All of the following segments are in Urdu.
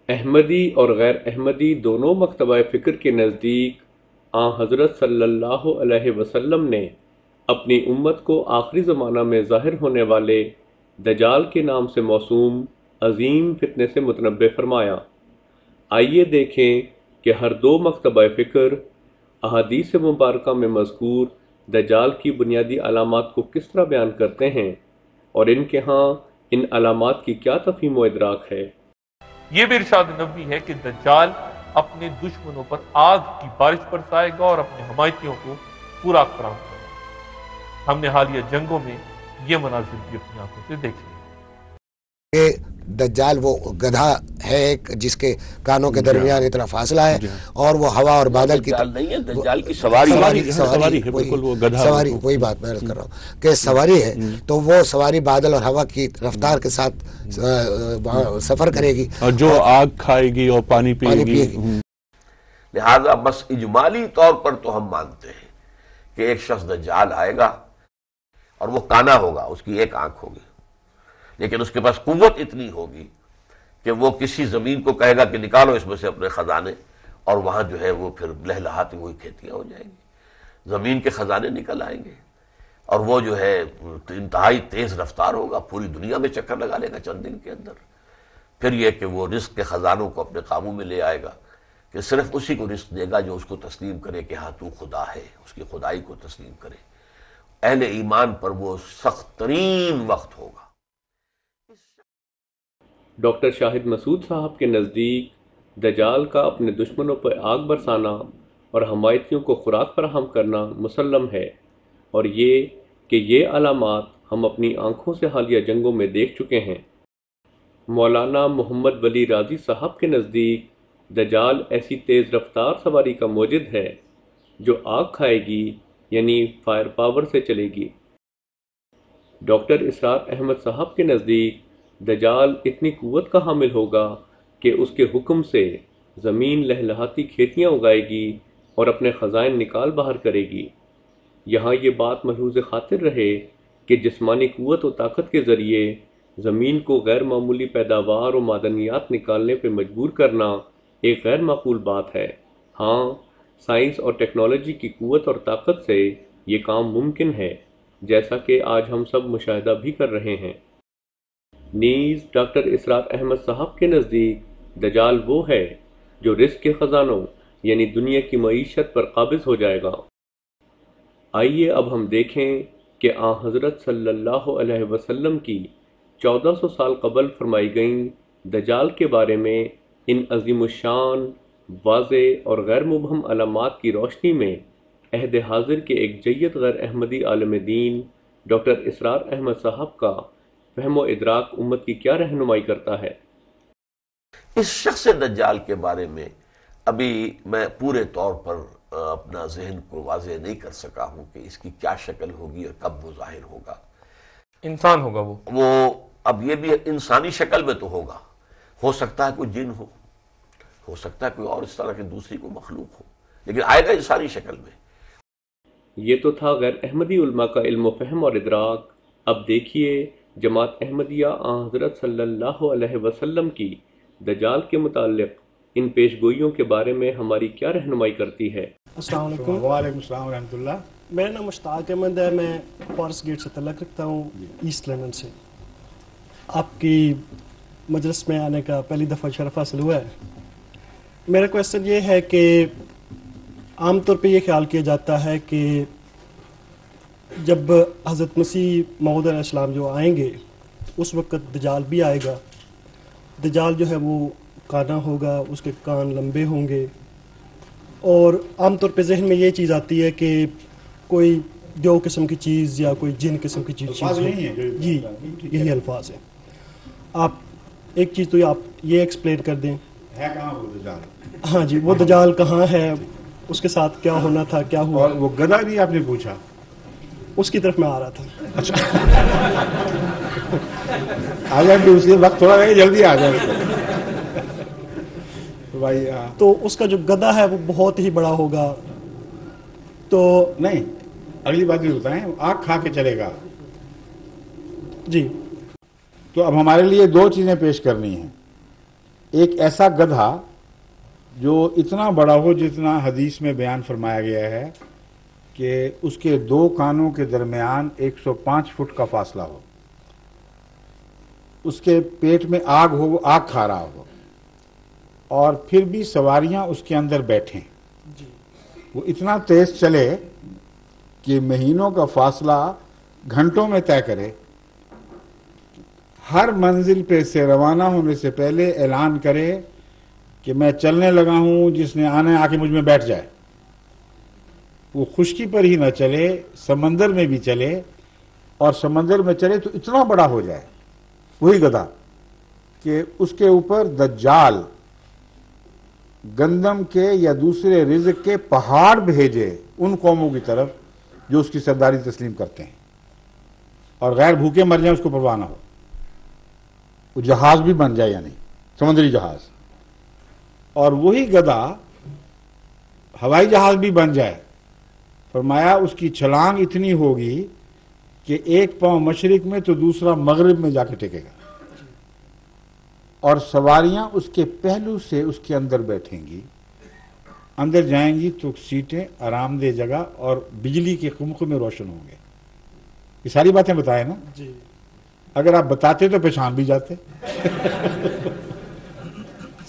احمدی اور غیر احمدی دونوں مکتبہ فکر کے نزدیک آن حضرت صلی اللہ علیہ وسلم نے اپنی امت کو آخری زمانہ میں ظاہر ہونے والے دجال کے نام سے موسوم عظیم فتنے سے متنبہ فرمایا۔ آئیے دیکھیں کہ ہر دو مکتبہ فکر احادیث مبارکہ میں مذکور دجال کی بنیادی علامات کو کس طرح بیان کرتے ہیں اور ان کے ہاں ان علامات کی کیا تفہیم و ادراک ہے۔ یہ بھی ارشاد نبوی ہے کہ دجال اپنے دشمنوں پر آگ کی بارش برسائے گا اور اپنے حمایتیوں کو پورا فراہم کرے گا۔ ہم نے حالیہ جنگوں میں یہ مناظر بھی اپنی آنکھوں سے دیکھے۔ دجال وہ گدھا ہے جس کے کانوں کے درمیان اتنا فاصلہ ہے اور وہ ہوا اور بادل کی نہیں ہے، دجال کی سواری ہے، بالکل وہ گدھا سواری، وہی بات میں عرض کر رہا ہوں کہ سواری ہے تو وہ سواری بادل اور ہوا کی رفتار کے ساتھ سفر کرے گی اور جو آگ کھائے گی اور پانی پیے گی۔ لہذا بس اجمالی طور پر تو ہم مانتے ہیں کہ ایک شخص دجال آئے گا اور وہ کانا ہوگا، اس کی ایک آنکھ ہوگی، لیکن اس کے پاس قوت اتنی ہوگی کہ وہ کسی زمین کو کہے گا کہ نکالو اس میں سے اپنے خزانے، اور وہاں جو ہے وہ پھر لہلہاتی ہوئی کھیتیاں ہو جائیں گی، زمین کے خزانے نکل آئیں گے، اور وہ جو ہے انتہائی تیز رفتار ہوگا، پوری دنیا میں چکر لگا لے گا چند دن کے اندر۔ پھر یہ کہ وہ رزق کے خزانوں کو اپنے قابو میں لے آئے گا کہ صرف اسی کو رزق دے گا جو اس کو تسلیم کرے کہ ہاں تو خدا ہے، اس کی خدائی کو تسلیم کرے۔ اہل ایمان پر وہ سخت ترین وقت ہوگا۔ ڈاکٹر شاہد مسعود صاحب کے نزدیک دجال کا اپنے دشمنوں پر آگ برسانا اور حمایتیوں کو خوراک فراہم کرنا مسلم ہے، اور یہ کہ یہ علامات ہم اپنی آنکھوں سے حالیہ جنگوں میں دیکھ چکے ہیں۔ مولانا محمد ولی رازی صاحب کے نزدیک دجال ایسی تیز رفتار سواری کا موجد ہے جو آگ کھائے گی، یعنی فائر پاور سے چلے گی۔ ڈاکٹر اسرار احمد صاحب کے نزدیک دجال اتنی قوت کا حامل ہوگا کہ اس کے حکم سے زمین لہلہاتی کھیتیاں اگائے گی اور اپنے خزائن نکال باہر کرے گی۔ یہاں یہ بات ملحوظ خاطر رہے کہ جسمانی قوت و طاقت کے ذریعے زمین کو غیر معمولی پیداوار و معدنیات نکالنے پہ مجبور کرنا ایک غیر معقول بات ہے۔ ہاں، سائنس اور ٹیکنالوجی کی قوت اور طاقت سے یہ کام ممکن ہے، جیسا کہ آج ہم سب مشاہدہ بھی کر رہے ہیں۔ نیز ڈاکٹر اسرار احمد صاحب کے نزدیک دجال وہ ہے جو رزق کے خزانوں یعنی دنیا کی معیشت پر قابض ہو جائے گا۔ آئیے اب ہم دیکھیں کہ آن حضرت صلی اللہ علیہ وسلم کی 1400 سال قبل فرمائی گئیں دجال کے بارے میں ان عظیم الشان، واضح اور غیر مبہم علامات کی روشنی میں عہد حاضر کے ایک جید غیر احمدی عالم دین ڈاکٹر اسرار احمد صاحب کا فہم و ادراک امت کی کیا رہنمائی کرتا ہے۔ اس شخص دجال کے بارے میں ابھی میں پورے طور پر اپنا ذہن کو واضح نہیں کر سکا ہوں کہ اس کی کیا شکل ہوگی اور کب وہ ظاہر ہوگا۔ انسان ہوگا وہ اب یہ بھی انسانی شکل میں تو ہوگا، ہو سکتا ہے کوئی جن ہو سکتا ہے کوئی اور اس طرح کی دوسری کوئی مخلوق ہو، لیکن آئے گا انسانی شکل میں۔ یہ تو تھا غیر احمدی علماء کا علم و فہم اور ادراک۔ اب دیکھیے جماعت احمدیہ آن حضرت صلی اللہ علیہ وسلم کی دجال کے متعلق ان پیشگوئیوں کے بارے میں ہماری کیا رہنمائی کرتی ہے۔ السلام علیکم۔ وعلیکم السلام ورحمۃ اللہ۔ میرا نام مشتاق احمد ہے، میں فارسٹ گیٹ سے تعلق رکھتا ہوں، ایسٹ لندن سے۔ آپ کی مجلس میں آنے کا پہلی دفعہ شرف حاصل ہوا ہے۔ میرا کویسچن یہ ہے کہ عام طور پہ یہ خیال کیا جاتا ہے کہ جب حضرت مسیح موعود علیہ السلام جو آئیں گے اس وقت دجال بھی آئے گا۔ دجال جو ہے وہ کانا ہوگا، اس کے کان لمبے ہوں گے، اور عام طور پہ ذہن میں یہ چیز آتی ہے کہ کوئی دیو قسم کی چیز یا کوئی جن قسم کی چیز جی یہی الفاظ ہیں۔ آپ ایک چیز تو آپ یہ ایکسپلین کر دیں ہے کہاں وہ دجال؟ ہاں جی، وہ دجال کہاں ہے، اس کے ساتھ کیا ہونا تھا، کیا ہوا؟ اور وہ گدھا بھی آپ نے پوچھا، اس کی طرف میں آ رہا تھا۔ اچھا آ جائیں گے، اس کے وقت تھوڑا رہے، جلدی آ جائیں بھائی۔ تو اس کا جو گدھا ہے وہ بہت ہی بڑا ہوگا۔ تو نہیں، اگلی بات یہ بتائیں، آگ کھا کے چلے گا جی، تو اب ہمارے لیے دو چیزیں پیش کرنی ہیں۔ ایک ایسا گدھا جو اتنا بڑا ہو جتنا حدیث میں بیان فرمایا گیا ہے کہ اس کے 2 کانوں کے درمیان 105 فٹ کا فاصلہ ہو، اس کے پیٹ میں آگ ہو، وہ آگ کھا رہا ہو، اور پھر بھی سواریاں اس کے اندر بیٹھیں، وہ اتنا تیز چلے کہ مہینوں کا فاصلہ گھنٹوں میں طے کرے، ہر منزل پہ سے روانہ ہونے سے پہلے اعلان کرے کہ میں چلنے لگا ہوں، جس نے آنا ہے آ کے مجھ میں بیٹھ جائے۔ وہ خشکی پر ہی نہ چلے، سمندر میں بھی چلے، اور سمندر میں چلے تو اتنا بڑا ہو جائے وہی گدھا کہ اس کے اوپر دجال گندم کے یا دوسرے رزق کے پہاڑ بھیجے ان قوموں کی طرف جو اس کی سرداری تسلیم کرتے ہیں، اور غیر بھوکے مر جائیں اس کو پرواہ نہ ہو، وہ جہاز بھی بن جائے یا نہیں، سمندری جہاز، اور وہی گدھا ہوائی جہاز بھی بن جائے، فرمایا اس کی چھلانگ اتنی ہوگی کہ ایک پاؤں مشرق میں تو دوسرا مغرب میں جا کے ٹکے گا، اور سواریاں اس کے پہلو سے اس کے اندر بیٹھیں گی، اندر جائیں گی تو سیٹیں آرام دہ جگہ اور بجلی کے خمخ میں روشن ہوں گے۔ یہ ساری باتیں بتائے نا؟ جی اگر آپ بتاتے تو پہچان بھی جاتے،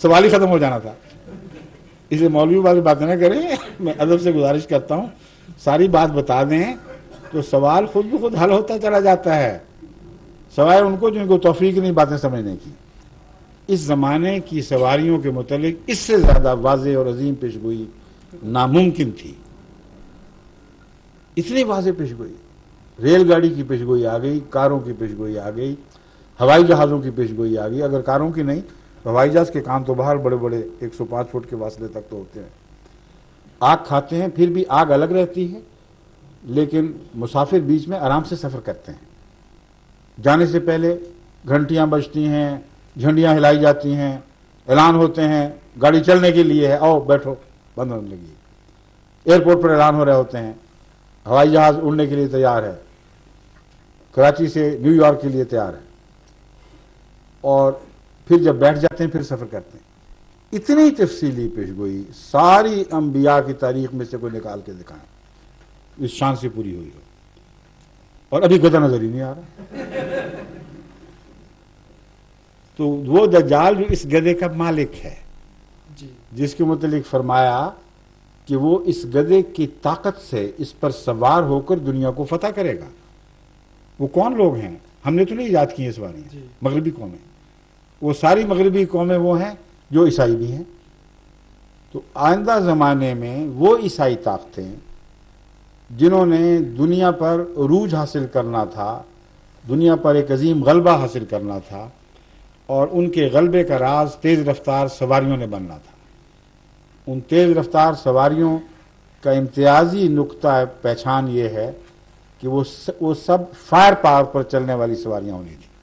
سوال ہی ختم ہو جانا تھا۔ اس لیے مولوی والی باتیں نہ کریں، میں ادب سے گزارش کرتا ہوں ساری بات بتا دیں تو سوال خود بخود حل ہوتا چلا جاتا ہے، سوائے ان کو جن کو توفیق نہیں باتیں سمجھنے کی۔ اس زمانے کی سواریوں کے متعلق اس سے زیادہ واضح اور عظیم پیشگوئی ناممکن تھی، اتنی واضح پیشگوئی، ریل گاڑی کی پیشگوئی آ گئی، کاروں کی پیشگوئی آ گئی، ہوائی جہازوں کی پیشگوئی آ گئی، اگر کاروں کی نہیں تو ہوائی جہاز کے کان تو باہر بڑے بڑے 105 فٹ کے فاصلے تک تو ہوتے ہیں، آگ کھاتے ہیں، پھر بھی آگ الگ رہتی ہے، لیکن مسافر بیچ میں آرام سے سفر کرتے ہیں۔ جانے سے پہلے گھنٹیاں بجتی ہیں، جھنڈیاں ہلائی جاتی ہیں، اعلان ہوتے ہیں گاڑی چلنے کے لیے ہے، آؤ بیٹھو، بند ہونے لگی۔ ایئرپورٹ پر اعلان ہو رہے ہوتے ہیں ہوائی جہاز اڑنے کے لیے تیار ہے، کراچی سے نیو یارک کے لیے تیار ہے، اور پھر جب بیٹھ جاتے ہیں پھر سفر کرتے ہیں۔ اتنی تفصیلی پیشگوئی ساری انبیاء کی تاریخ میں سے کوئی نکال کے دکھائیں اس شان سے پوری ہوئی ہو، اور ابھی گدھا نظر ہی نہیں آ رہا۔ تو وہ دجال جو اس گدھے کا مالک ہے، جس کے متعلق فرمایا کہ وہ اس گدھے کی طاقت سے اس پر سوار ہو کر دنیا کو فتح کرے گا۔ وہ کون لوگ ہیں؟ ہم نے تو نہیں یاد کی اس بارے میں، مغربی قومیں، وہ ساری مغربی قومیں وہ ہیں جو عیسائی بھی ہیں۔ تو آئندہ زمانے میں وہ عیسائی طاقتیں جنہوں نے دنیا پر عروج حاصل کرنا تھا، دنیا پر ایک عظیم غلبہ حاصل کرنا تھا، اور ان کے غلبے کا راز تیز رفتار سواریوں نے بننا تھا۔ ان تیز رفتار سواریوں کا امتیازی نقطہ پہچان یہ ہے کہ وہ سب فائر پاور پر چلنے والی سواریاں ہونی تھیں،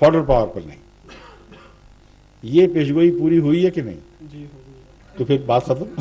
فوڈر پاور پر نہیں۔ یہ پیشگوئی پوری ہوئی ہے کہ نہیں؟ جی ہو گئی۔ تو پھر بات ختم۔